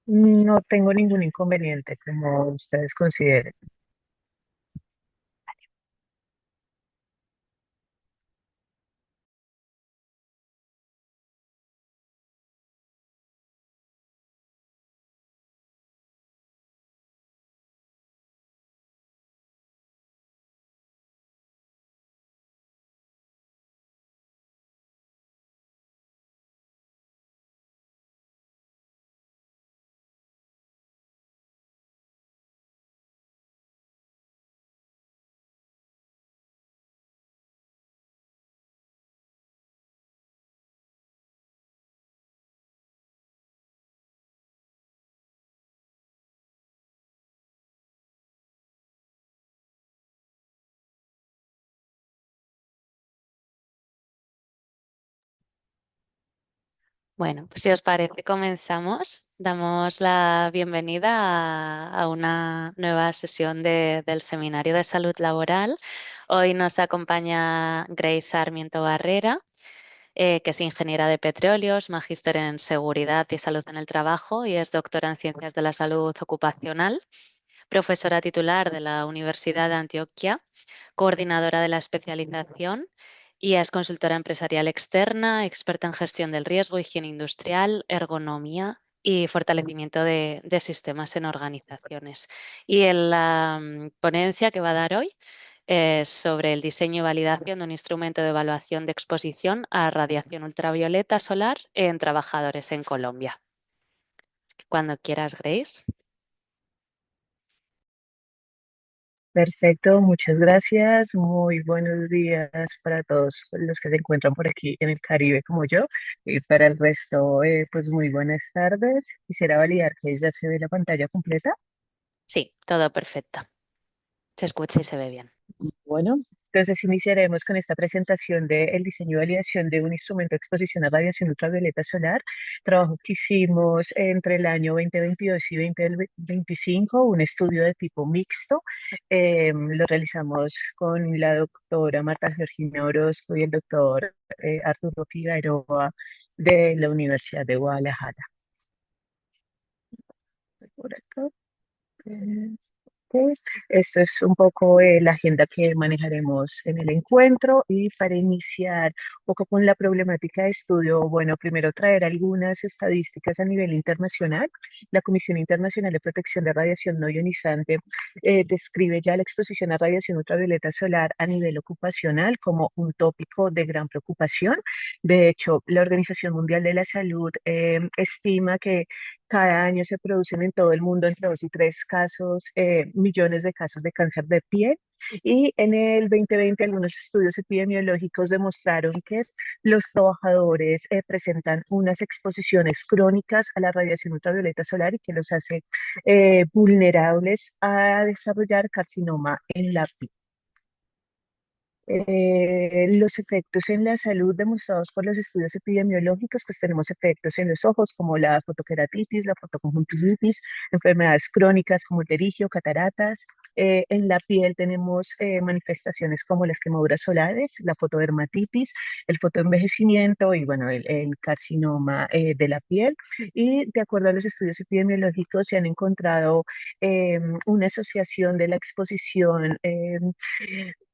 No tengo ningún inconveniente, como ustedes consideren. Bueno, pues si os parece, comenzamos. Damos la bienvenida a una nueva sesión del Seminario de Salud Laboral. Hoy nos acompaña Grace Sarmiento Barrera, que es ingeniera de petróleos, magíster en seguridad y salud en el trabajo y es doctora en ciencias de la salud ocupacional, profesora titular de la Universidad de Antioquia, coordinadora de la especialización y es consultora empresarial externa, experta en gestión del riesgo, higiene industrial, ergonomía y fortalecimiento de sistemas en organizaciones. Y en la ponencia que va a dar hoy es sobre el diseño y validación de un instrumento de evaluación de exposición a radiación ultravioleta solar en trabajadores en Colombia. Cuando quieras, Grace. Perfecto, muchas gracias. Muy buenos días para todos los que se encuentran por aquí en el Caribe como yo. Y para el resto, pues muy buenas tardes. Quisiera validar que ya se ve la pantalla completa. Sí, todo perfecto. Se escucha y se ve bien. Bueno, entonces iniciaremos con esta presentación del diseño y validación de un instrumento de exposición a radiación ultravioleta solar. Trabajo que hicimos entre el año 2022 y 2025, un estudio de tipo mixto. Lo realizamos con la doctora Marta Georgina Orozco y el doctor Arturo Figueroa de la Universidad de Guadalajara. Por acá. Eh, Ok, esto es un poco la agenda que manejaremos en el encuentro y para iniciar un poco con la problemática de estudio, bueno, primero traer algunas estadísticas a nivel internacional. La Comisión Internacional de Protección de Radiación No Ionizante describe ya la exposición a radiación ultravioleta solar a nivel ocupacional como un tópico de gran preocupación. De hecho, la Organización Mundial de la Salud estima que cada año se producen en todo el mundo entre 2 y 3 casos, millones de casos de cáncer de piel. Y en el 2020 algunos estudios epidemiológicos demostraron que los trabajadores presentan unas exposiciones crónicas a la radiación ultravioleta solar y que los hace vulnerables a desarrollar carcinoma en la piel. Los efectos en la salud demostrados por los estudios epidemiológicos, pues tenemos efectos en los ojos como la fotoqueratitis, la fotoconjuntivitis, enfermedades crónicas como el terigio, cataratas. En la piel tenemos manifestaciones como las quemaduras solares, la fotodermatitis, el fotoenvejecimiento y bueno, el carcinoma de la piel. Y de acuerdo a los estudios epidemiológicos se han encontrado una asociación de la exposición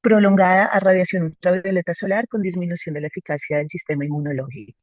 prolongada a radiación ultravioleta solar con disminución de la eficacia del sistema inmunológico.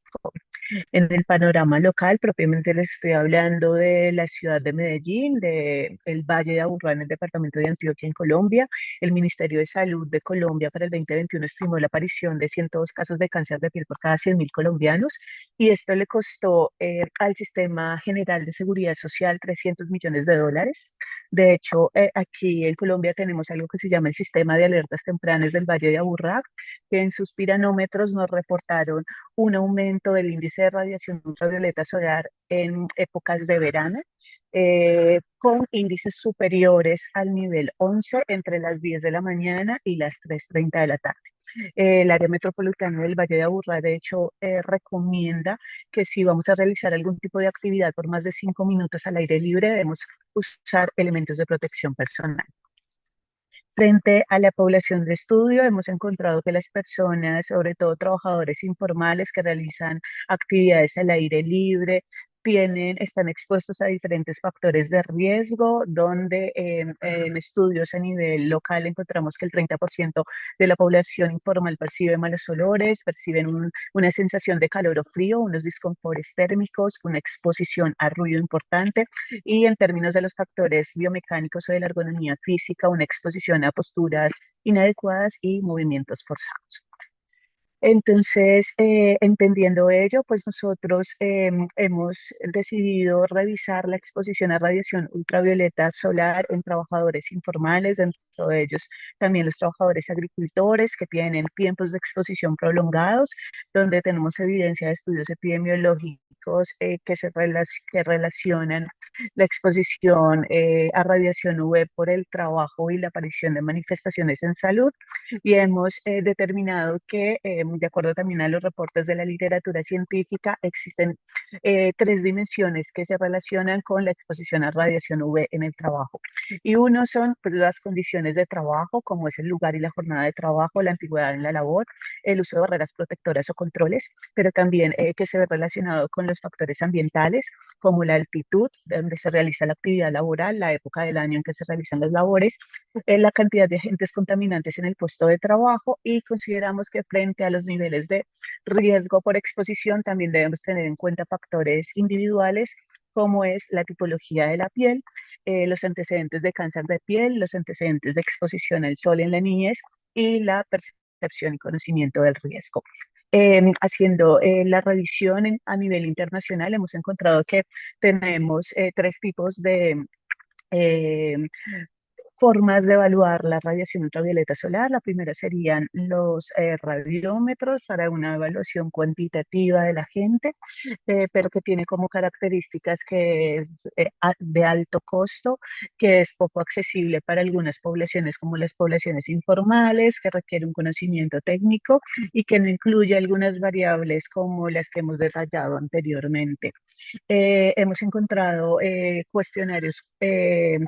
En el panorama local, propiamente les estoy hablando de la ciudad de Medellín, de el Valle de Aburrá en el departamento de Antioquia en Colombia. El Ministerio de Salud de Colombia para el 2021 estimó la aparición de 102 casos de cáncer de piel por cada 100.000 colombianos y esto le costó al Sistema General de Seguridad Social 300 millones de dólares. De hecho, aquí en Colombia tenemos algo que se llama el Sistema de Alertas Tempranas del Valle de Aburrá, que en sus piranómetros nos reportaron un aumento del índice de radiación ultravioleta solar en épocas de verano, con índices superiores al nivel 11 entre las 10 de la mañana y las 3:30 de la tarde. El área metropolitana del Valle de Aburrá, de hecho, recomienda que si vamos a realizar algún tipo de actividad por más de 5 minutos al aire libre, debemos usar elementos de protección personal. Frente a la población de estudio, hemos encontrado que las personas, sobre todo trabajadores informales que realizan actividades al aire libre, están expuestos a diferentes factores de riesgo, donde en estudios a nivel local encontramos que el 30% de la población informal percibe malos olores, perciben una sensación de calor o frío, unos disconfortes térmicos, una exposición a ruido importante y en términos de los factores biomecánicos o de la ergonomía física, una exposición a posturas inadecuadas y movimientos forzados. Entonces, entendiendo ello, pues nosotros hemos decidido revisar la exposición a radiación ultravioleta solar en trabajadores informales, dentro de ellos también los trabajadores agricultores que tienen tiempos de exposición prolongados, donde tenemos evidencia de estudios epidemiológicos que relacionan la exposición a radiación UV por el trabajo y la aparición de manifestaciones en salud y hemos determinado que, de acuerdo también a los reportes de la literatura científica, existen tres dimensiones que se relacionan con la exposición a radiación UV en el trabajo. Y uno son pues, las condiciones de trabajo, como es el lugar y la jornada de trabajo, la antigüedad en la labor, el uso de barreras protectoras o controles, pero también que se ve relacionado con los factores ambientales, como la altitud, donde se realiza la actividad laboral, la época del año en que se realizan las labores, la cantidad de agentes contaminantes en el puesto de trabajo y consideramos que frente a los niveles de riesgo por exposición también debemos tener en cuenta factores individuales como es la tipología de la piel, los antecedentes de cáncer de piel, los antecedentes de exposición al sol en la niñez y la percepción y conocimiento del riesgo. Haciendo la revisión a nivel internacional, hemos encontrado que tenemos tres tipos de eh, formas de evaluar la radiación ultravioleta solar. La primera serían los radiómetros para una evaluación cuantitativa de la gente, pero que tiene como características que es de alto costo, que es poco accesible para algunas poblaciones como las poblaciones informales, que requiere un conocimiento técnico y que no incluye algunas variables como las que hemos detallado anteriormente. Hemos encontrado cuestionarios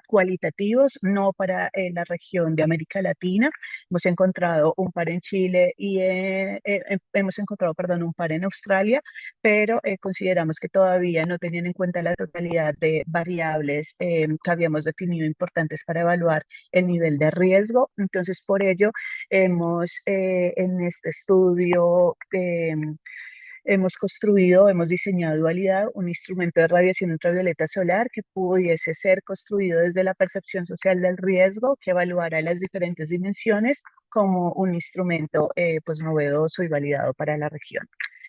cualitativos, no para la región de América Latina. Hemos encontrado un par en Chile y hemos encontrado, perdón, un par en Australia, pero consideramos que todavía no tenían en cuenta la totalidad de variables que habíamos definido importantes para evaluar el nivel de riesgo. Entonces, por ello, hemos en este estudio hemos diseñado y validado un instrumento de radiación ultravioleta solar que pudiese ser construido desde la percepción social del riesgo, que evaluara las diferentes dimensiones como un instrumento pues novedoso y validado para la región.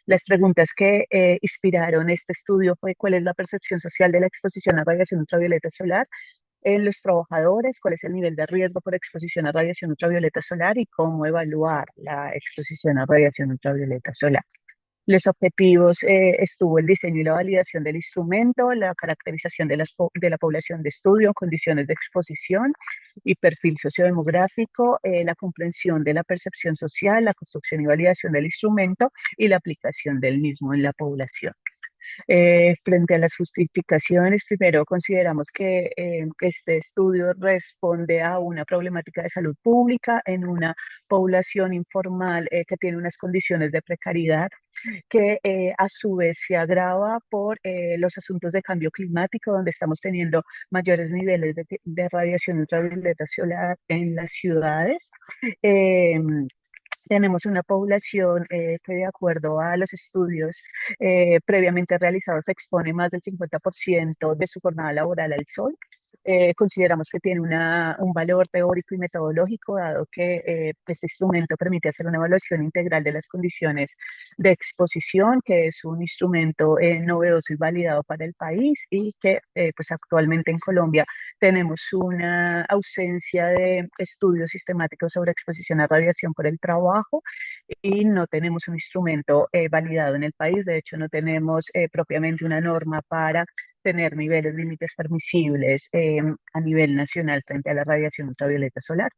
Las preguntas que inspiraron este estudio fue cuál es la percepción social de la exposición a radiación ultravioleta solar en los trabajadores, cuál es el nivel de riesgo por exposición a radiación ultravioleta solar y cómo evaluar la exposición a radiación ultravioleta solar. Los objetivos estuvo el diseño y la validación del instrumento, la caracterización de la población de estudio, condiciones de exposición y perfil sociodemográfico, la comprensión de la percepción social, la construcción y validación del instrumento y la aplicación del mismo en la población. Frente a las justificaciones, primero consideramos que este estudio responde a una problemática de salud pública en una población informal que tiene unas condiciones de precariedad que a su vez se agrava por los asuntos de cambio climático, donde estamos teniendo mayores niveles de radiación ultravioleta solar en las ciudades. Tenemos una población que de acuerdo a los estudios previamente realizados expone más del 50% de su jornada laboral al sol. Consideramos que tiene un valor teórico y metodológico, dado que este instrumento permite hacer una evaluación integral de las condiciones de exposición, que es un instrumento novedoso y validado para el país y que pues actualmente en Colombia tenemos una ausencia de estudios sistemáticos sobre exposición a radiación por el trabajo y no tenemos un instrumento validado en el país. De hecho, no tenemos propiamente una norma para tener niveles límites permisibles a nivel nacional frente a la radiación ultravioleta solar.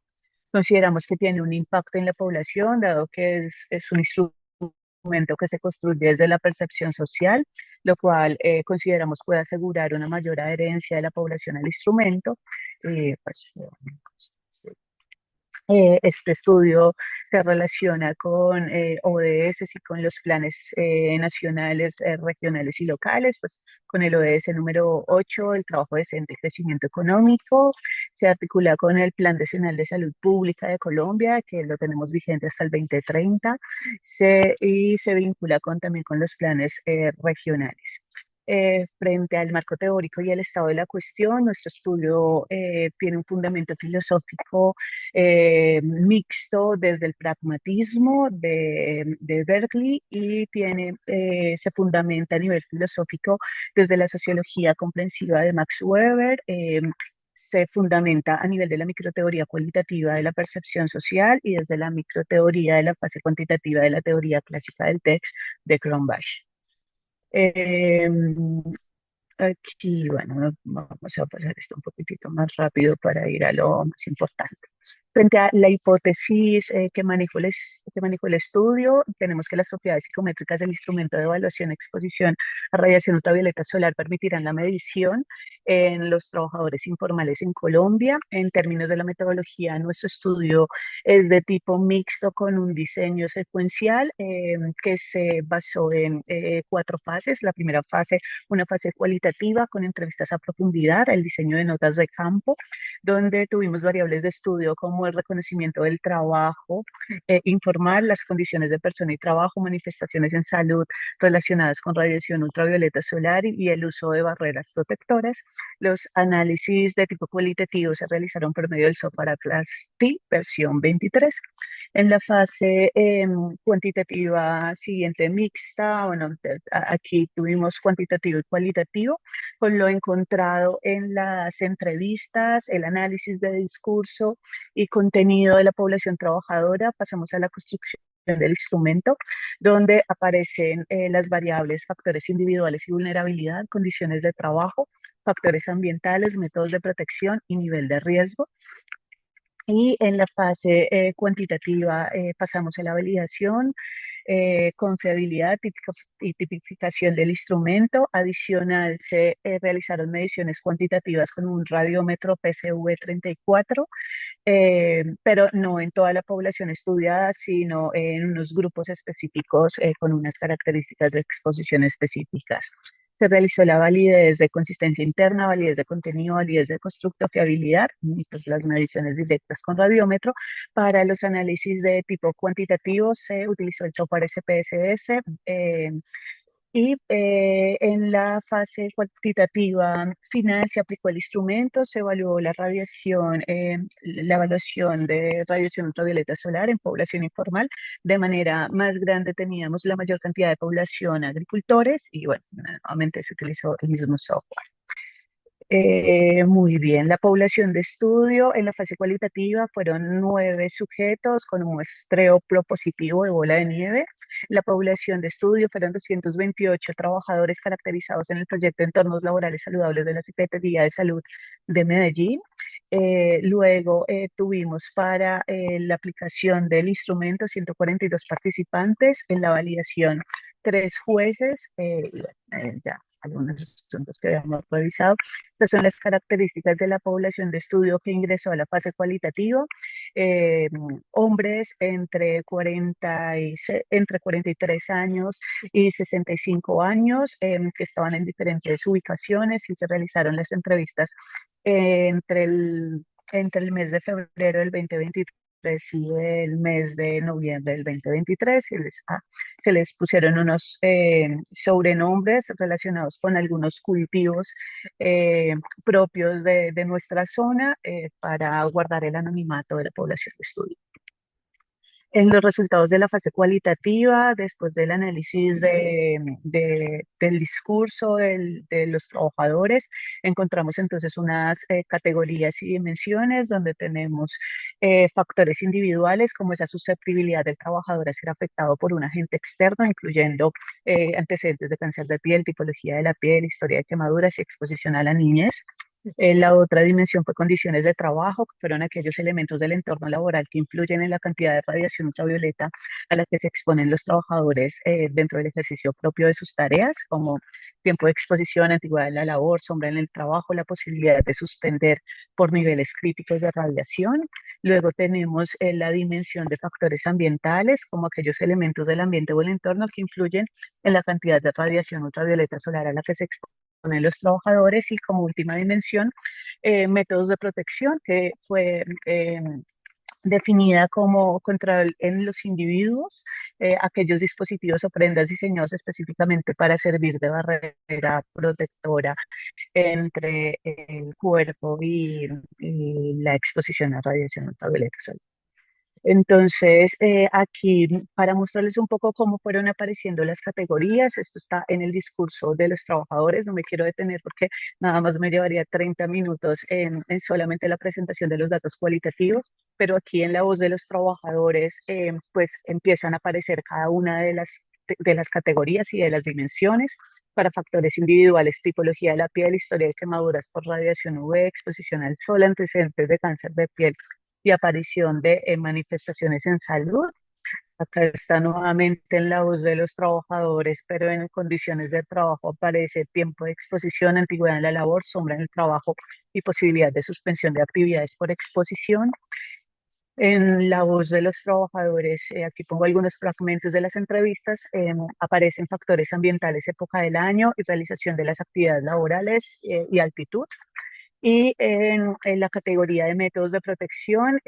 Consideramos que tiene un impacto en la población, dado que es un instrumento que se construye desde la percepción social, lo cual consideramos puede asegurar una mayor adherencia de la población al instrumento. Pues, Este estudio se relaciona con ODS y con los planes nacionales, regionales y locales, pues con el ODS número 8, el trabajo decente y crecimiento económico. Se articula con el Plan Nacional de Salud Pública de Colombia, que lo tenemos vigente hasta el 2030, y se vincula también con los planes regionales. Frente al marco teórico y al estado de la cuestión, nuestro estudio tiene un fundamento filosófico mixto desde el pragmatismo de Berkeley y se fundamenta a nivel filosófico desde la sociología comprensiva de Max Weber. Se fundamenta a nivel de la microteoría cualitativa de la percepción social y desde la microteoría de la fase cuantitativa de la teoría clásica del texto de Cronbach. Eh, Aquí, bueno, vamos a pasar esto un poquitito más rápido para ir a lo más importante. Frente a la hipótesis que manejó el estudio, tenemos que las propiedades psicométricas del instrumento de evaluación exposición a radiación ultravioleta solar permitirán la medición en los trabajadores informales en Colombia. En términos de la metodología, nuestro estudio es de tipo mixto con un diseño secuencial que se basó en 4 fases. La primera fase, una fase cualitativa con entrevistas a profundidad, el diseño de notas de campo, donde tuvimos variables de estudio como el reconocimiento del trabajo informal, las condiciones de persona y trabajo, manifestaciones en salud relacionadas con radiación ultravioleta solar y el uso de barreras protectoras. Los análisis de tipo cualitativo se realizaron por medio del software Atlas T versión 23. En la fase cuantitativa siguiente mixta, bueno, aquí tuvimos cuantitativo y cualitativo, con lo encontrado en las entrevistas, el análisis de discurso y contenido de la población trabajadora. Pasamos a la construcción del instrumento, donde aparecen las variables, factores individuales y vulnerabilidad, condiciones de trabajo, factores ambientales, métodos de protección y nivel de riesgo. Y en la fase cuantitativa pasamos a la validación, confiabilidad y tipificación del instrumento. Adicional, se realizaron mediciones cuantitativas con un radiómetro PCV34, pero no en toda la población estudiada, sino en unos grupos específicos con unas características de exposición específicas. Se realizó la validez de consistencia interna, validez de contenido, validez de constructo, fiabilidad y pues las mediciones directas con radiómetro. Para los análisis de tipo cuantitativo se utilizó el software SPSS. En la fase cuantitativa final se aplicó el instrumento, se evaluó la radiación, la evaluación de radiación ultravioleta solar en población informal. De manera más grande teníamos la mayor cantidad de población agricultores y bueno, nuevamente se utilizó el mismo software. Muy bien, la población de estudio en la fase cualitativa fueron 9 sujetos con un muestreo propositivo de bola de nieve. La población de estudio fueron 228 trabajadores caracterizados en el proyecto de Entornos Laborales Saludables de la Secretaría de Salud de Medellín. Luego tuvimos para la aplicación del instrumento 142 participantes, en la validación 3 jueces, ya algunos asuntos que habíamos revisado. Estas son las características de la población de estudio que ingresó a la fase cualitativa. Eh, Hombres entre 43 años y 65 años que estaban en diferentes ubicaciones y se realizaron las entrevistas entre el mes de febrero del 2023 y el mes de noviembre del 2023. Se les pusieron unos sobrenombres relacionados con algunos cultivos propios de nuestra zona para guardar el anonimato de la población de estudio. En los resultados de la fase cualitativa, después del análisis del discurso de los trabajadores, encontramos entonces unas categorías y dimensiones donde tenemos factores individuales como esa susceptibilidad del trabajador a ser afectado por un agente externo, incluyendo antecedentes de cáncer de piel, tipología de la piel, historia de quemaduras y exposición a la niñez. La otra dimensión fue condiciones de trabajo, que fueron aquellos elementos del entorno laboral que influyen en la cantidad de radiación ultravioleta a la que se exponen los trabajadores dentro del ejercicio propio de sus tareas, como tiempo de exposición, antigüedad de la labor, sombra en el trabajo, la posibilidad de suspender por niveles críticos de radiación. Luego tenemos la dimensión de factores ambientales, como aquellos elementos del ambiente o el entorno que influyen en la cantidad de radiación ultravioleta solar a la que se exponen los trabajadores. Y como última dimensión, métodos de protección, que fue definida como control en los individuos, aquellos dispositivos o prendas diseñados específicamente para servir de barrera protectora entre el cuerpo y la exposición a radiación ultravioleta solar. Entonces, aquí para mostrarles un poco cómo fueron apareciendo las categorías, esto está en el discurso de los trabajadores, no me quiero detener porque nada más me llevaría 30 minutos en solamente la presentación de los datos cualitativos, pero aquí en la voz de los trabajadores, pues empiezan a aparecer cada una de las categorías y de las dimensiones para factores individuales, tipología de la piel, historia de quemaduras por radiación UV, exposición al sol, antecedentes de cáncer de piel y aparición de manifestaciones en salud. Acá está nuevamente en la voz de los trabajadores, pero en condiciones de trabajo aparece tiempo de exposición, antigüedad en la labor, sombra en el trabajo y posibilidad de suspensión de actividades por exposición. En la voz de los trabajadores, aquí pongo algunos fragmentos de las entrevistas, aparecen factores ambientales, época del año y realización de las actividades laborales y altitud. Y en la categoría de métodos de protección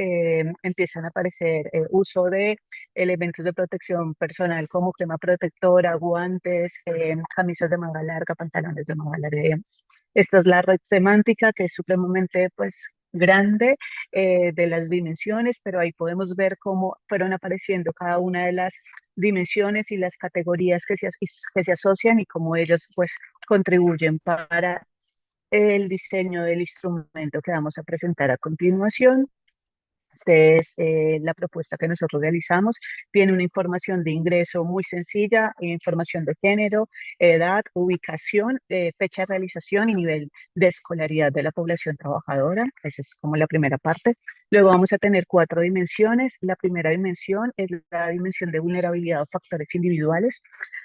empiezan a aparecer uso de elementos de protección personal como crema protectora, guantes, camisas de manga larga, pantalones de manga larga y demás. Esta es la red semántica que es supremamente pues grande de las dimensiones, pero ahí podemos ver cómo fueron apareciendo cada una de las dimensiones y las categorías que se asocian y cómo ellos pues contribuyen para el diseño del instrumento que vamos a presentar a continuación. Entonces, la propuesta que nosotros realizamos tiene una información de ingreso muy sencilla, información de género, edad, ubicación, fecha de realización y nivel de escolaridad de la población trabajadora. Esa es como la primera parte. Luego vamos a tener cuatro dimensiones. La primera dimensión es la dimensión de vulnerabilidad o factores individuales.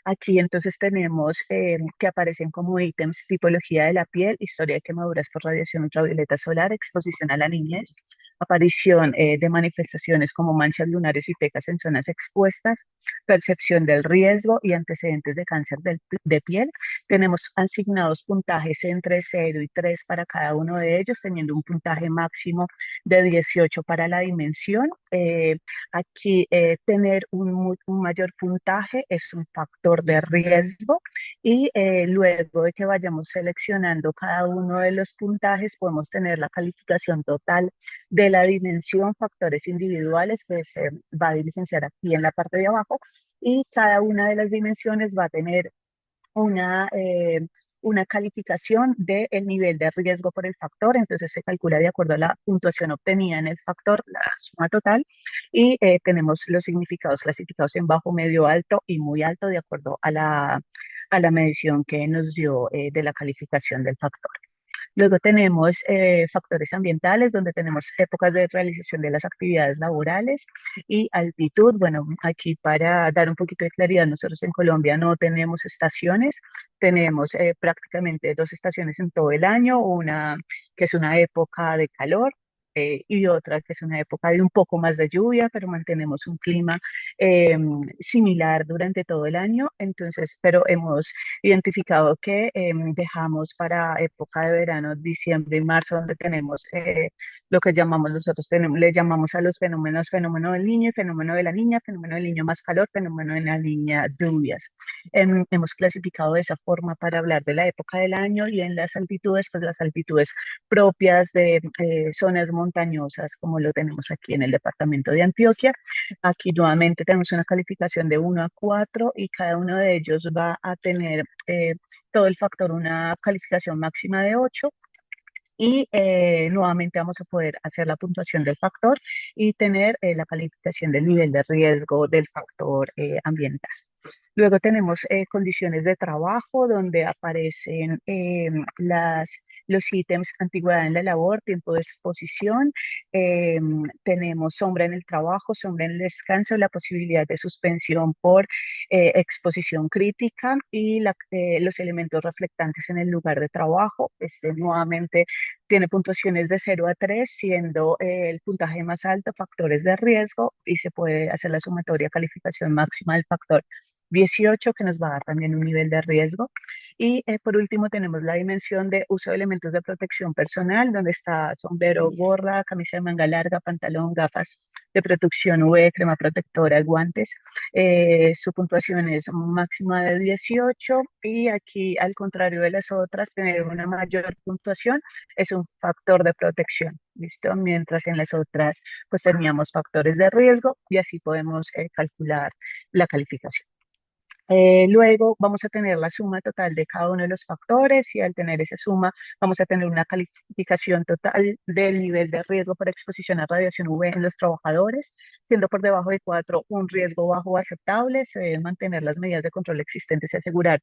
Aquí entonces tenemos que aparecen como ítems tipología de la piel, historia de quemaduras por radiación ultravioleta solar, exposición a la niñez, aparición de manifestaciones como manchas lunares y pecas en zonas expuestas, percepción del riesgo y antecedentes de cáncer de piel. Tenemos asignados puntajes entre 0 y 3 para cada uno de ellos, teniendo un puntaje máximo de 18 para la dimensión. Aquí tener un mayor puntaje es un factor de riesgo y luego de que vayamos seleccionando cada uno de los puntajes podemos tener la calificación total de la dimensión factores individuales que se va a diligenciar aquí en la parte de abajo y cada una de las dimensiones va a tener una, una calificación del nivel de riesgo por el factor, entonces se calcula de acuerdo a la puntuación obtenida en el factor, la suma total, y tenemos los significados clasificados en bajo, medio, alto y muy alto de acuerdo a la medición que nos dio de la calificación del factor. Luego tenemos factores ambientales, donde tenemos épocas de realización de las actividades laborales y altitud. Bueno, aquí para dar un poquito de claridad, nosotros en Colombia no tenemos estaciones, tenemos prácticamente dos estaciones en todo el año, una que es una época de calor. Y otra que es una época de un poco más de lluvia, pero mantenemos un clima eh, similar durante todo el año. Entonces, pero hemos identificado que dejamos para época de verano, diciembre y marzo, donde tenemos lo que llamamos nosotros, le llamamos a los fenómenos, fenómeno del niño y fenómeno de la niña, fenómeno del niño más calor, fenómeno de la niña lluvias. Hemos clasificado de esa forma para hablar de la época del año y en las altitudes, pues las altitudes propias de zonas montañosas, como lo tenemos aquí en el departamento de Antioquia. Aquí nuevamente tenemos una calificación de 1 a 4 y cada uno de ellos va a tener todo el factor una calificación máxima de 8 y nuevamente vamos a poder hacer la puntuación del factor y tener la calificación del nivel de riesgo del factor ambiental. Luego tenemos condiciones de trabajo donde aparecen las los ítems antigüedad en la labor, tiempo de exposición, eh, tenemos sombra en el trabajo, sombra en el descanso, la posibilidad de suspensión por exposición crítica y los elementos reflectantes en el lugar de trabajo. Este nuevamente tiene puntuaciones de 0 a 3, siendo el puntaje más alto factores de riesgo, y se puede hacer la sumatoria calificación máxima del factor 18, que nos va a dar también un nivel de riesgo. Y por último tenemos la dimensión de uso de elementos de protección personal, donde está sombrero, gorra, camisa de manga larga, pantalón, gafas de protección UV, crema protectora, guantes. Su puntuación es máxima de 18, y aquí, al contrario de las otras, tener una mayor puntuación es un factor de protección, ¿listo? Mientras en las otras pues teníamos factores de riesgo, y así podemos calcular la calificación. Luego vamos a tener la suma total de cada uno de los factores, y al tener esa suma vamos a tener una calificación total del nivel de riesgo por exposición a radiación UV en los trabajadores, siendo por debajo de 4 un riesgo bajo o aceptable. Se deben mantener las medidas de control existentes y asegurar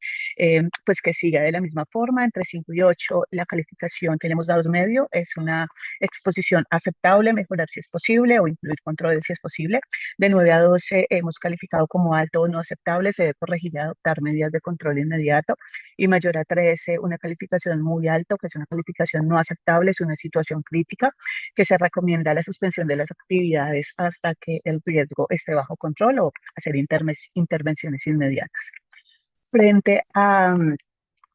pues que siga de la misma forma. Entre 5 y 8 la calificación que le hemos dado es medio, es una exposición aceptable, mejorar si es posible o incluir controles si es posible. De 9 a 12 hemos calificado como alto o no aceptable, se debe corregir y adoptar medidas de control inmediato. Y mayor a 13, una calificación muy alta, que es una calificación no aceptable, es una situación crítica, que se recomienda la suspensión de las actividades hasta que el riesgo esté bajo control, o hacer intervenciones inmediatas. Frente a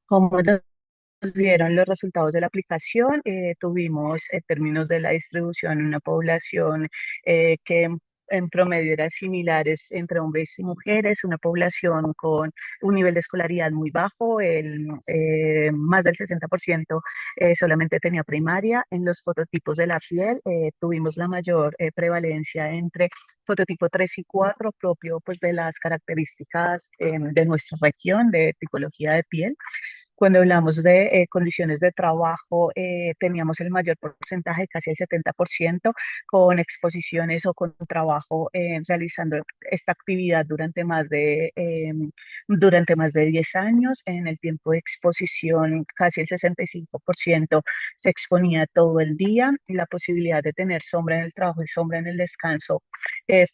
cómo nos dieron los resultados de la aplicación, tuvimos en términos de la distribución una población que en promedio eran similares entre hombres y mujeres, una población con un nivel de escolaridad muy bajo, más del 60% solamente tenía primaria. En los fototipos de la piel tuvimos la mayor prevalencia entre fototipo 3 y 4, propio pues de las características de nuestra región de tipología de piel. Cuando hablamos de condiciones de trabajo, teníamos el mayor porcentaje, casi el 70%, con exposiciones o con trabajo realizando esta actividad durante más de 10 años. En el tiempo de exposición, casi el 65% se exponía todo el día, y la posibilidad de tener sombra en el trabajo y sombra en el descanso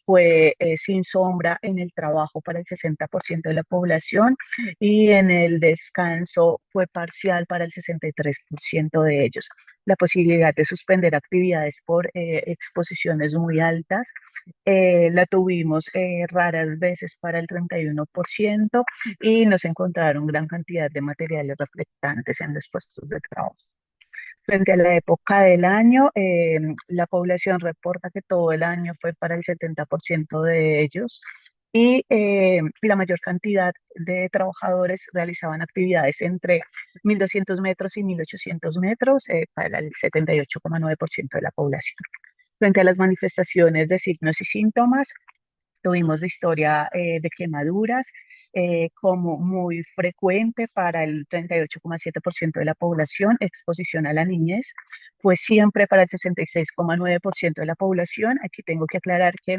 fue sin sombra en el trabajo para el 60% de la población, y en el descanso fue parcial para el 63% de ellos. La posibilidad de suspender actividades por exposiciones muy altas la tuvimos raras veces para el 31%, y nos encontraron gran cantidad de materiales reflectantes en los puestos de trabajo. Frente a la época del año, la población reporta que todo el año fue para el 70% de ellos, y la mayor cantidad de trabajadores realizaban actividades entre 1.200 metros y 1.800 metros, para el 78,9% de la población. Frente a las manifestaciones de signos y síntomas, tuvimos la historia de quemaduras como muy frecuente para el 38,7% de la población, exposición a la niñez, pues siempre para el 66,9% de la población. Aquí tengo que aclarar que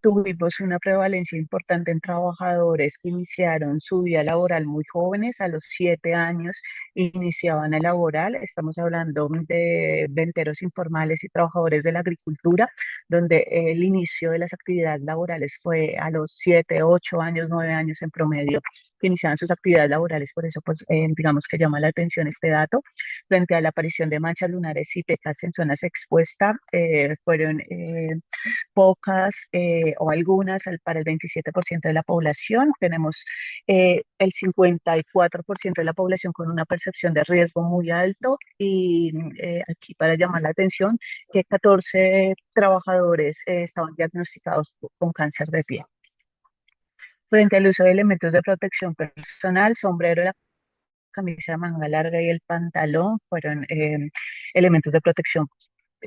tuvimos una prevalencia importante en trabajadores que iniciaron su vida laboral muy jóvenes, a los 7 años iniciaban el laboral. Estamos hablando de venteros informales y trabajadores de la agricultura, donde el inicio de las actividades laborales fue a los 7, 8 años, 9 años en promedio, que iniciaban sus actividades laborales. Por eso, pues, digamos que llama la atención este dato. Frente a la aparición de manchas lunares y pecas en zonas expuestas, fueron pocas o algunas para el 27% de la población. Tenemos el 54% de la población con una percepción de riesgo muy alto, y aquí para llamar la atención que 14 trabajadores estaban diagnosticados con cáncer de piel. Frente al uso de elementos de protección personal, sombrero, la camisa de manga larga y el pantalón fueron elementos de protección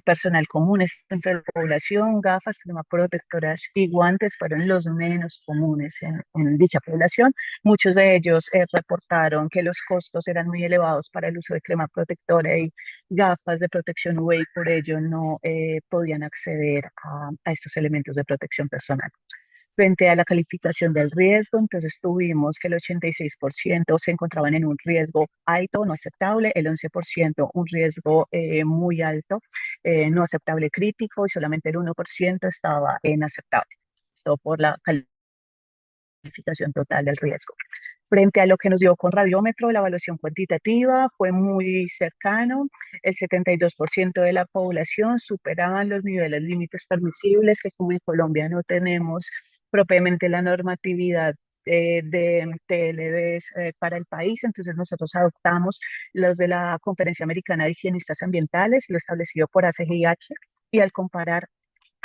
personal comunes entre la población. Gafas, crema protectoras y guantes fueron los menos comunes en dicha población. Muchos de ellos reportaron que los costos eran muy elevados para el uso de crema protectora y gafas de protección UV, y por ello no podían acceder a estos elementos de protección personal. Frente a la calificación del riesgo, entonces tuvimos que el 86% se encontraban en un riesgo alto, no aceptable, el 11% un riesgo muy alto, no aceptable crítico, y solamente el 1% estaba en aceptable. Esto por la calificación total del riesgo. Frente a lo que nos dio con radiómetro, la evaluación cuantitativa fue muy cercano. El 72% de la población superaban los niveles límites permisibles, que como en Colombia no tenemos propiamente la normatividad de TLDs para el país, entonces nosotros adoptamos los de la Conferencia Americana de Higienistas Ambientales, lo establecido por ACGIH, y al comparar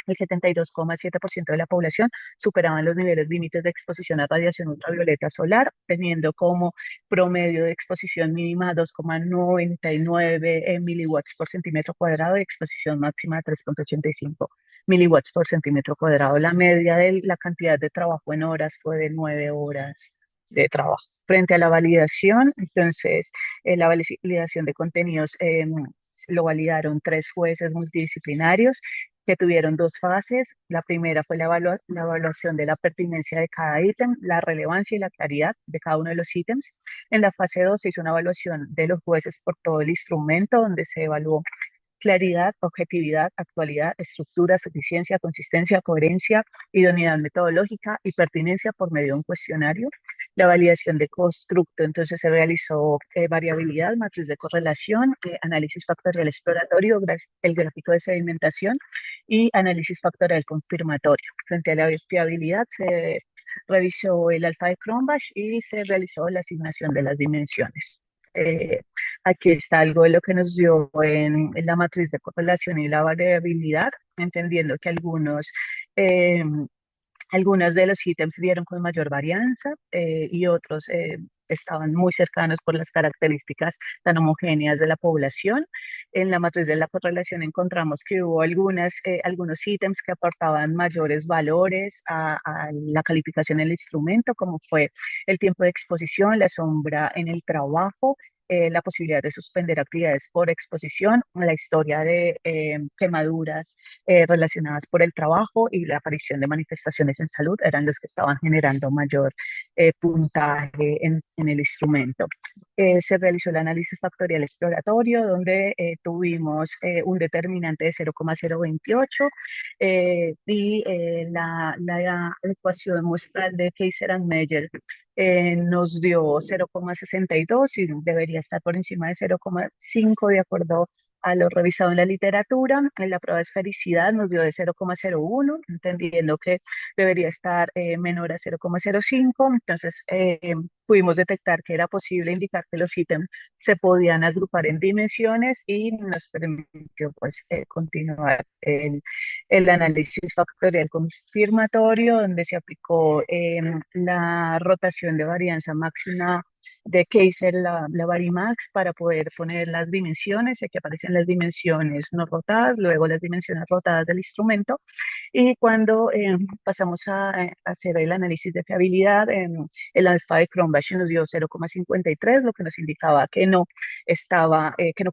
el 72,7% de la población superaban los niveles límites de exposición a radiación ultravioleta solar, teniendo como promedio de exposición mínima 2,99 miliwatts por centímetro cuadrado y exposición máxima de 3,85 miliwatts por centímetro cuadrado. La media de la cantidad de trabajo en horas fue de 9 horas de trabajo. Frente a la validación, entonces, la validación de contenidos lo validaron tres jueces multidisciplinarios que tuvieron dos fases. La primera fue la evaluación de la pertinencia de cada ítem, la relevancia y la claridad de cada uno de los ítems. En la fase 2 se hizo una evaluación de los jueces por todo el instrumento, donde se evaluó claridad, objetividad, actualidad, estructura, suficiencia, consistencia, coherencia, idoneidad metodológica y pertinencia por medio de un cuestionario. La validación de constructo, entonces se realizó variabilidad, matriz de correlación, análisis factorial exploratorio, el gráfico de sedimentación y análisis factorial confirmatorio. Frente a la fiabilidad se revisó el alfa de Cronbach y se realizó la asignación de las dimensiones. Eh, Aquí está algo de lo que nos dio en la matriz de correlación y la variabilidad, entendiendo que eh, algunos de los ítems dieron con mayor varianza y otros estaban muy cercanos por las características tan homogéneas de la población. En la matriz de la correlación encontramos que hubo algunos ítems que aportaban mayores valores a la calificación del instrumento, como fue el tiempo de exposición, la sombra en el trabajo, la posibilidad de suspender actividades por exposición, la historia de quemaduras relacionadas por el trabajo y la aparición de manifestaciones en salud eran los que estaban generando mayor puntaje en el instrumento. Se realizó el análisis factorial exploratorio, donde tuvimos un determinante de 0,028 y la ecuación muestral de Kaiser and Meyer nos dio 0,62 y debería estar por encima de 0,5 de acuerdo a lo revisado en la literatura. En la prueba de esfericidad nos dio de 0,01, entendiendo que debería estar menor a 0,05. Entonces, pudimos detectar que era posible indicar que los ítems se podían agrupar en dimensiones y nos permitió pues, continuar el análisis factorial confirmatorio, donde se aplicó la rotación de varianza máxima de Kaiser, la Varimax, para poder poner las dimensiones. Aquí aparecen las dimensiones no rotadas, luego las dimensiones rotadas del instrumento. Y cuando pasamos a hacer el análisis de fiabilidad, el alfa de Cronbach nos dio 0,53, lo que nos indicaba que no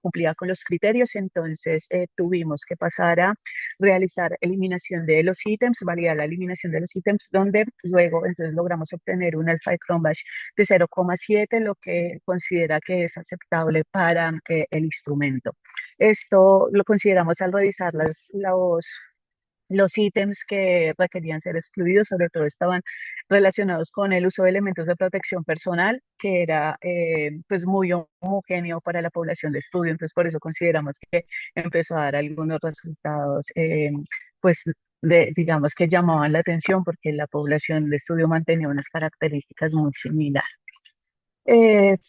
cumplía con los criterios. Entonces tuvimos que pasar a realizar eliminación de los ítems, validar la eliminación de los ítems, donde luego entonces logramos obtener un alfa de Cronbach de 0,7, lo que considera que es aceptable para el instrumento. Esto lo consideramos al revisar los ítems que requerían ser excluidos, sobre todo estaban relacionados con el uso de elementos de protección personal, que era pues muy homogéneo para la población de estudio. Entonces, por eso consideramos que empezó a dar algunos resultados, pues digamos que llamaban la atención porque la población de estudio mantenía unas características muy similares.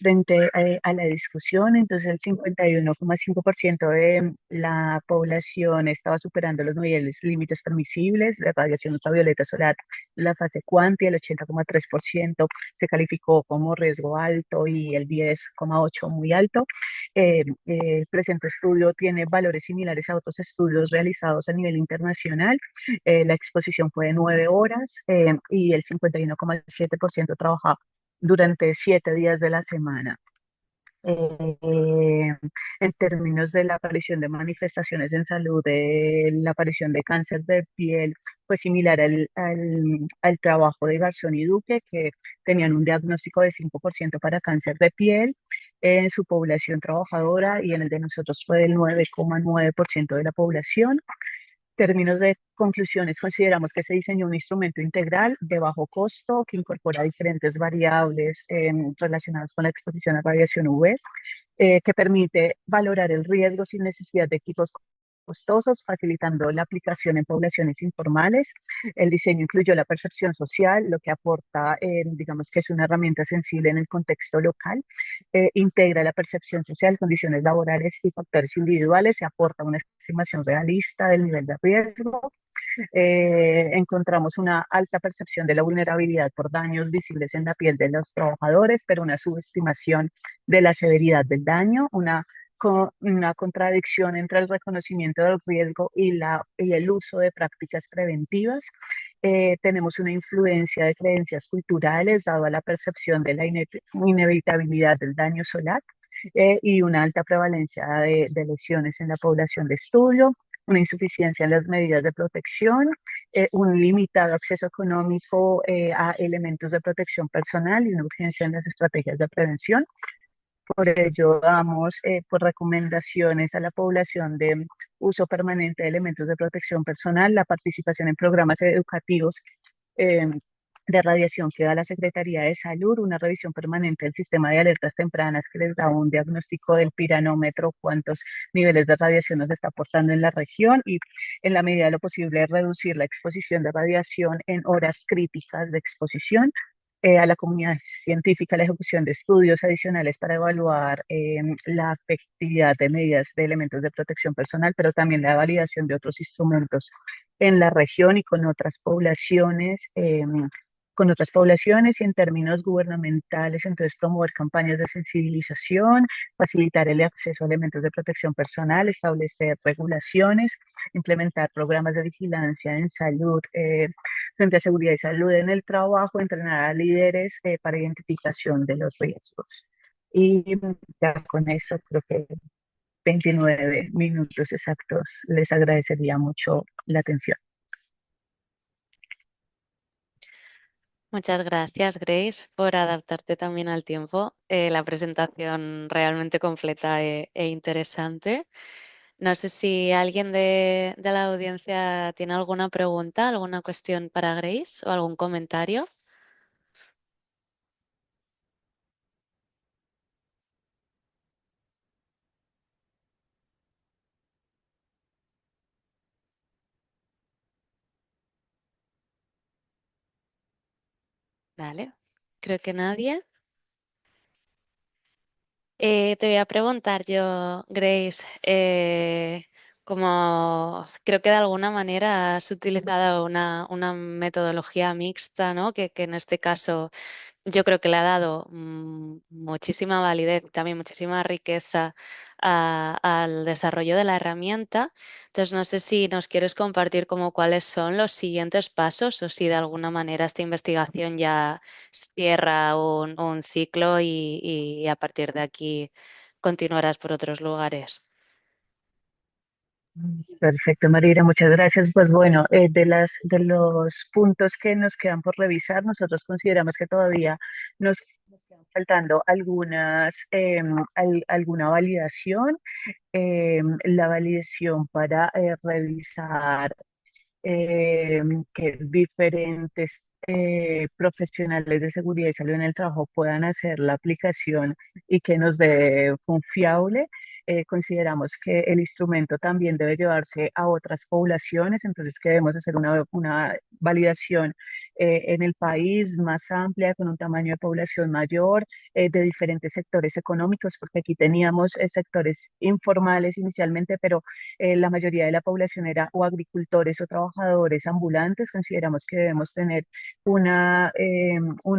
Frente a la discusión, entonces el 51,5% de la población estaba superando los niveles límites permisibles de radiación ultravioleta solar. La fase cuanti, el 80,3% se calificó como riesgo alto y el 10,8% muy alto. El presente estudio tiene valores similares a otros estudios realizados a nivel internacional. La exposición fue de 9 horas y el 51,7% trabajaba durante 7 días de la semana. en términos de la aparición de manifestaciones en salud, de la aparición de cáncer de piel, pues similar al trabajo de Garzón y Duque, que tenían un diagnóstico de 5% para cáncer de piel en su población trabajadora y en el de nosotros fue del 9,9% de la población. Términos de conclusiones, consideramos que se diseñó un instrumento integral de bajo costo que incorpora diferentes variables relacionadas con la exposición a radiación UV, que permite valorar el riesgo sin necesidad de equipos costosos, facilitando la aplicación en poblaciones informales. El diseño incluyó la percepción social, lo que aporta, digamos que es una herramienta sensible en el contexto local, integra la percepción social, condiciones laborales y factores individuales y aporta una estimación realista del nivel de riesgo. Encontramos una alta percepción de la vulnerabilidad por daños visibles en la piel de los trabajadores, pero una subestimación de la severidad del daño, una contradicción entre el reconocimiento del riesgo y el uso de prácticas preventivas. Tenemos una influencia de creencias culturales dado a la percepción de la inevitabilidad del daño solar, y una alta prevalencia de lesiones en la población de estudio, una insuficiencia en las medidas de protección, un limitado acceso económico a elementos de protección personal y una urgencia en las estrategias de prevención. Por ello, damos pues, recomendaciones a la población de uso permanente de elementos de protección personal, la participación en programas educativos eh, de radiación que da la Secretaría de Salud, una revisión permanente del sistema de alertas tempranas que les da un diagnóstico del piranómetro, cuántos niveles de radiación nos está aportando en la región y en la medida de lo posible reducir la exposición de radiación en horas críticas de exposición, a la comunidad científica la ejecución de estudios adicionales para evaluar la efectividad de medidas de elementos de protección personal, pero también la validación de otros instrumentos en la región y con otras poblaciones y en términos gubernamentales, entonces promover campañas de sensibilización, facilitar el acceso a elementos de protección personal, establecer regulaciones, implementar programas de vigilancia en salud, frente a seguridad y salud en el trabajo, entrenar a líderes para identificación de los riesgos. Y ya con eso creo que 29 minutos exactos. Les agradecería mucho la atención. Muchas gracias, Grace, por adaptarte también al tiempo. La presentación realmente completa e interesante. No sé si alguien de la audiencia tiene alguna pregunta, alguna cuestión para Grace o algún comentario. Vale, creo que nadie. Te voy a preguntar yo, Grace, como creo que de alguna manera has utilizado una metodología mixta, ¿no? Que en este caso yo creo que le ha dado muchísima validez y también muchísima riqueza al desarrollo de la herramienta. Entonces, no sé si nos quieres compartir como cuáles son los siguientes pasos o si de alguna manera esta investigación ya cierra un ciclo y a partir de aquí continuarás por otros lugares. Perfecto, Marina, muchas gracias. Pues bueno, de los puntos que nos quedan por revisar, nosotros consideramos que todavía nos quedan faltando alguna validación, la validación para revisar que diferentes profesionales de seguridad y salud en el trabajo puedan hacer la aplicación y que nos dé confiable. Consideramos que el instrumento también debe llevarse a otras poblaciones, entonces que debemos hacer una validación en el país más amplia, con un tamaño de población mayor, de diferentes sectores económicos, porque aquí teníamos sectores informales inicialmente, pero la mayoría de la población era o agricultores o trabajadores ambulantes. Consideramos que debemos tener un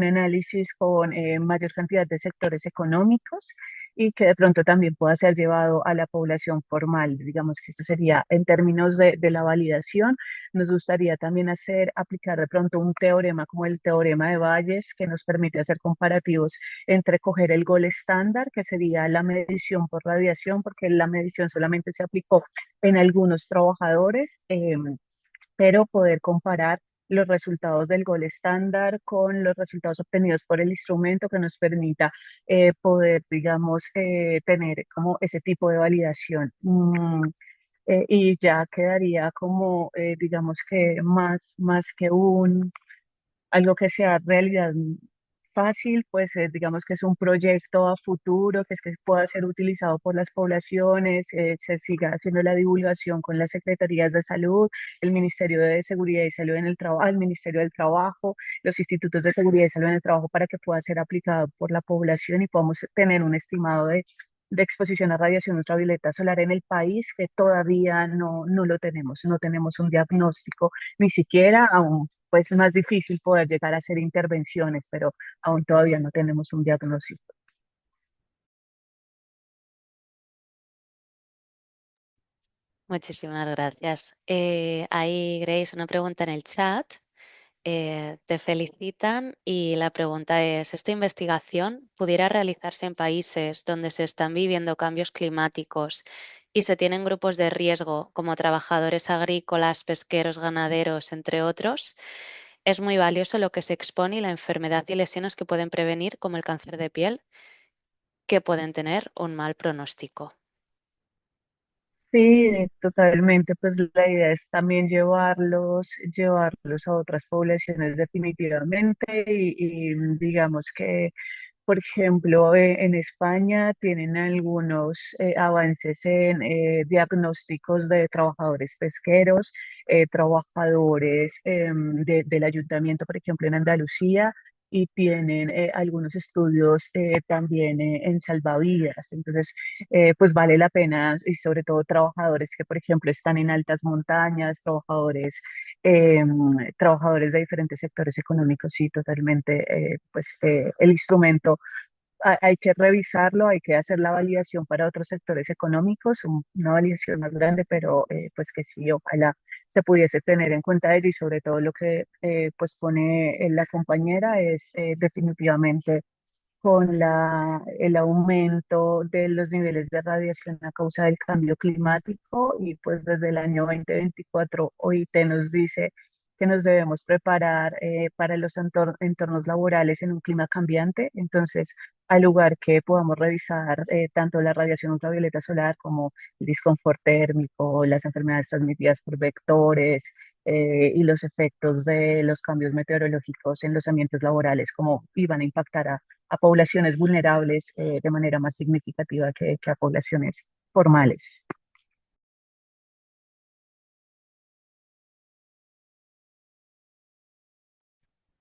análisis con mayor cantidad de sectores económicos y que de pronto también pueda ser llevado a la población formal. Digamos que esto sería en términos de la validación. Nos gustaría también aplicar de pronto un teorema como el teorema de Bayes, que nos permite hacer comparativos entre coger el gol estándar, que sería la medición por radiación, porque la medición solamente se aplicó en algunos trabajadores, pero poder comparar los resultados del gol estándar con los resultados obtenidos por el instrumento que nos permita poder, digamos, tener como ese tipo de validación. Y ya quedaría como, digamos que más que algo que sea realidad fácil, pues digamos que es un proyecto a futuro, que es que pueda ser utilizado por las poblaciones, se siga haciendo la divulgación con las secretarías de salud, el Ministerio de Seguridad y Salud en el Trabajo, el Ministerio del Trabajo, los institutos de seguridad y salud en el trabajo para que pueda ser aplicado por la población y podamos tener un estimado de exposición a radiación ultravioleta solar en el país que todavía no lo tenemos, no tenemos un diagnóstico, ni siquiera aún, pues más difícil poder llegar a hacer intervenciones, pero aún todavía no tenemos un diagnóstico. Muchísimas gracias. Ahí, Grace, una pregunta en el chat. Te felicitan y la pregunta es, ¿esta investigación pudiera realizarse en países donde se están viviendo cambios climáticos y se tienen grupos de riesgo como trabajadores agrícolas, pesqueros, ganaderos, entre otros? Es muy valioso lo que se expone y la enfermedad y lesiones que pueden prevenir, como el cáncer de piel, que pueden tener un mal pronóstico. Sí, totalmente, pues la idea es también llevarlos a otras poblaciones definitivamente y digamos que por ejemplo, en España tienen algunos avances en diagnósticos de trabajadores pesqueros, trabajadores del ayuntamiento, por ejemplo, en Andalucía, y tienen algunos estudios también en salvavidas. Entonces, pues vale la pena, y sobre todo trabajadores que, por ejemplo, están en altas montañas, eh, trabajadores de diferentes sectores económicos, sí, totalmente, pues el instrumento hay que revisarlo, hay que hacer la validación para otros sectores económicos, una validación más grande, pero pues que sí, ojalá se pudiese tener en cuenta ello y sobre todo lo que pues pone la compañera es definitivamente con el aumento de los niveles de radiación a causa del cambio climático y pues desde el año 2024 OIT nos dice que nos debemos preparar para los entornos laborales en un clima cambiante. Entonces, al lugar que podamos revisar tanto la radiación ultravioleta solar como el disconfort térmico, las enfermedades transmitidas por vectores, y los efectos de los cambios meteorológicos en los ambientes laborales, como iban a impactar a poblaciones vulnerables de manera más significativa que a poblaciones formales.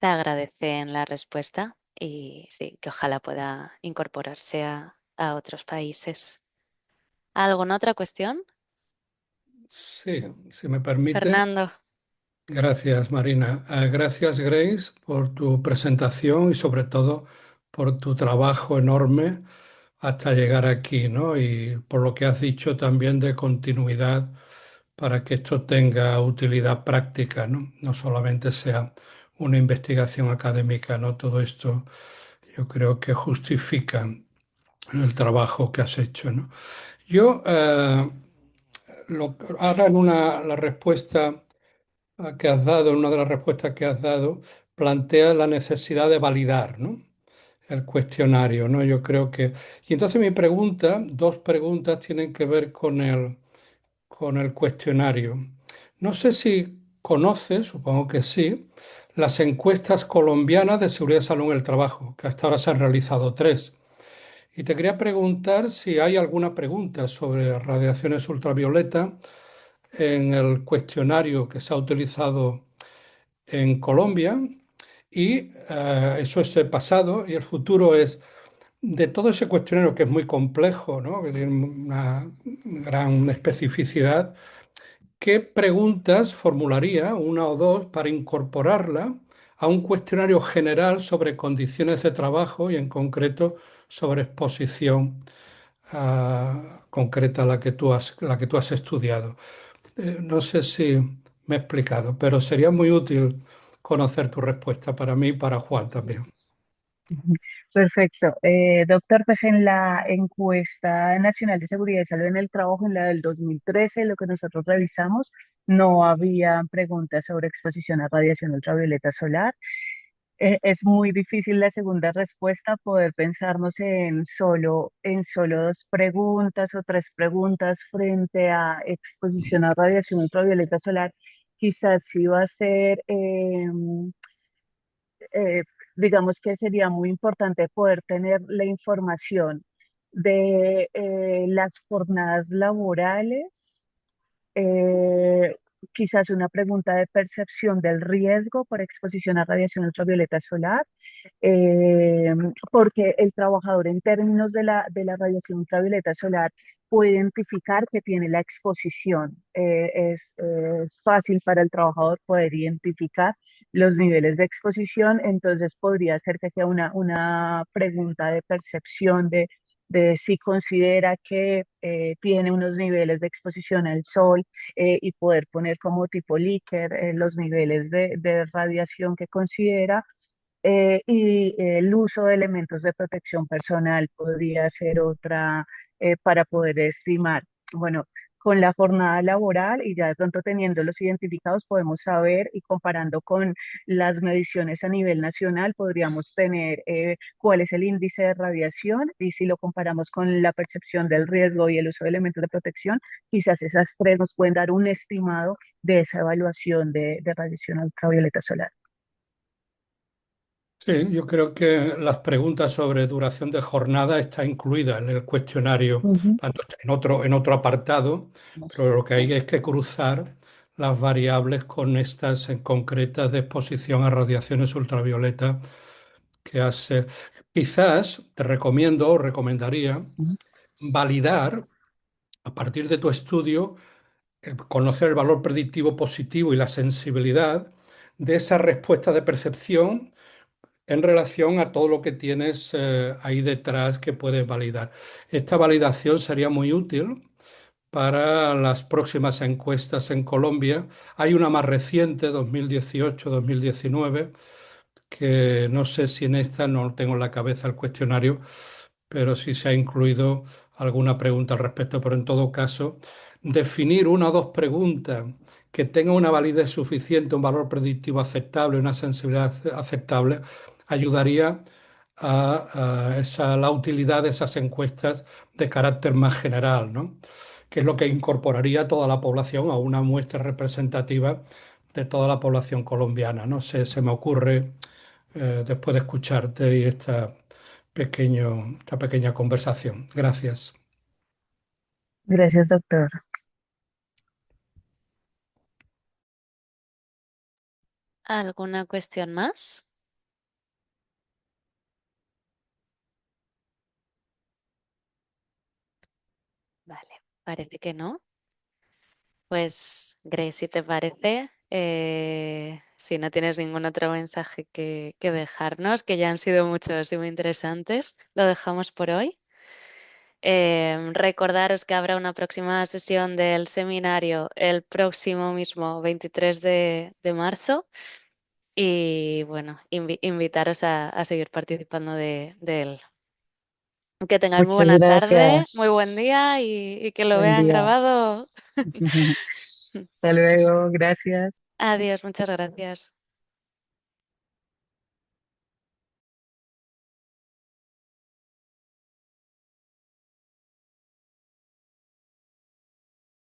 Te agradecen la respuesta y sí, que ojalá pueda incorporarse a otros países. ¿Alguna otra cuestión? Sí, si me permite. Fernando, Gracias, Marina. Gracias, Grace, por tu presentación y sobre todo por tu trabajo enorme hasta llegar aquí, ¿no? Y por lo que has dicho también de continuidad para que esto tenga utilidad práctica, ¿no? No solamente sea una investigación académica, ¿no? Todo esto yo creo que justifica el trabajo que has hecho, ¿no? Yo, ahora la respuesta que has dado, en una de las respuestas que has dado, plantea la necesidad de validar, ¿no? El cuestionario, ¿no? Yo creo que... Y entonces mi pregunta, dos preguntas tienen que ver con el cuestionario. No sé si conoces, supongo que sí, las encuestas colombianas de seguridad y salud en el trabajo, que hasta ahora se han realizado tres. Y te quería preguntar si hay alguna pregunta sobre radiaciones ultravioleta en el cuestionario que se ha utilizado en Colombia y eso es el pasado y el futuro es de todo ese cuestionario que es muy complejo, ¿no? Que tiene una gran especificidad. ¿Qué preguntas formularía, una o dos, para incorporarla a un cuestionario general sobre condiciones de trabajo y en concreto sobre exposición concreta a la que tú has estudiado. No sé si me he explicado, pero sería muy útil conocer tu respuesta para mí y para Juan también. Ujú. Perfecto. Doctor, pues en la encuesta nacional de seguridad y salud en el trabajo, en la del 2013, lo que nosotros revisamos, no había preguntas sobre exposición a radiación ultravioleta solar. Es muy difícil la segunda respuesta, poder pensarnos en solo dos preguntas o tres preguntas frente a exposición a radiación ultravioleta solar. Quizás sí va a ser, eh, digamos que sería muy importante poder tener la información de las jornadas laborales, eh, quizás una pregunta de percepción del riesgo por exposición a radiación ultravioleta solar, eh, porque el trabajador en términos de la radiación ultravioleta solar puede identificar que tiene la exposición. Es fácil para el trabajador poder identificar los niveles de exposición, entonces podría ser que sea una pregunta de percepción de si considera que tiene unos niveles de exposición al sol, y poder poner como tipo Likert los niveles de radiación que considera, y el uso de elementos de protección personal podría ser otra, para poder estimar. Bueno, con la jornada laboral y ya de pronto teniéndolos identificados podemos saber, y comparando con las mediciones a nivel nacional podríamos tener cuál es el índice de radiación, y si lo comparamos con la percepción del riesgo y el uso de elementos de protección, quizás esas tres nos pueden dar un estimado de esa evaluación de radiación ultravioleta solar. Sí, yo creo que las preguntas sobre duración de jornada está incluida en el cuestionario, Ujú. tanto en otro apartado, pero lo que hay es que cruzar las variables con estas en concretas de exposición a radiaciones ultravioletas que hace. Quizás te recomiendo o recomendaría validar a partir de tu estudio, conocer el valor predictivo positivo y la sensibilidad de esa respuesta de percepción en relación a todo lo que tienes ahí detrás que puedes validar. Esta validación sería muy útil para las próximas encuestas en Colombia. Hay una más reciente, 2018-2019, que no sé si en esta no tengo en la cabeza el cuestionario, pero sí se ha incluido alguna pregunta al respecto. Pero en todo caso, definir una o dos preguntas que tengan una validez suficiente, un valor predictivo aceptable, una sensibilidad aceptable, ayudaría a la utilidad de esas encuestas de carácter más general, ¿no? Que es lo que incorporaría a toda la población a una muestra representativa de toda la población colombiana. No sé, se me ocurre, después de escucharte y esta pequeña conversación. Gracias. Gracias, doctor. ¿Alguna cuestión más? Vale, parece que no. Pues, Grace, si te parece, si no tienes ningún otro mensaje que dejarnos, que ya han sido muchos y muy interesantes, lo dejamos por hoy. Recordaros que habrá una próxima sesión del seminario el próximo mismo 23 de marzo y bueno, invitaros a seguir participando de él. Que tengáis muy Muchas buena tarde, muy gracias. buen día y que lo Buen vean día. grabado. Hasta luego. Gracias. Adiós, muchas gracias.